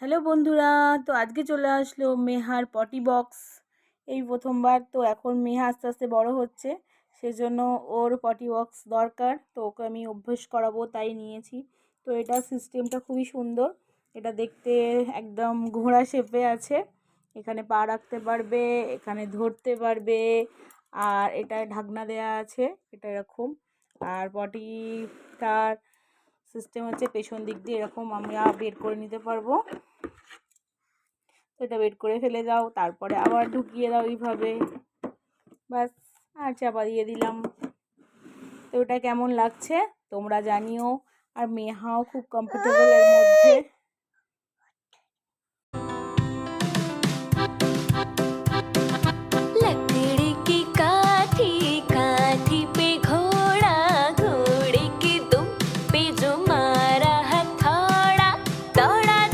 Hello বন্ধুরা, তো আজকে চলে আসলো মেহার পটি বক্স। এই প্রথমবার, তো এখন মেহা আস্তে আস্তে বড় হচ্ছে, সেজন্য ওর পটি বক্স দরকার। তো ওকে আমি অভ্যেস করাবো, তাই নিয়েছি। তো এটা সিস্টেমটা খুবই সুন্দর। এটা দেখতে একদম ঘোড়া শেপে আছে। এখানে পা রাখতে পারবে, এখানে ধরতে পারবে, আর এটা ঢাকনা দেয়া আছে, এটা এরকম। আর পটিটার সিস্টেম হচ্ছে পেছন দিক দিয়ে এরকম আমরা বের করে নিতে পারবো। তো এটা বের করে ফেলে দাও, তারপরে আবার ঢুকিয়ে দাও এইভাবে, বাস। আর চাপা দিয়ে দিলাম। তো ওটা কেমন লাগছে তোমরা জানিও। আর মেহাও খুব কমফোর্টেবল এর মধ্যে।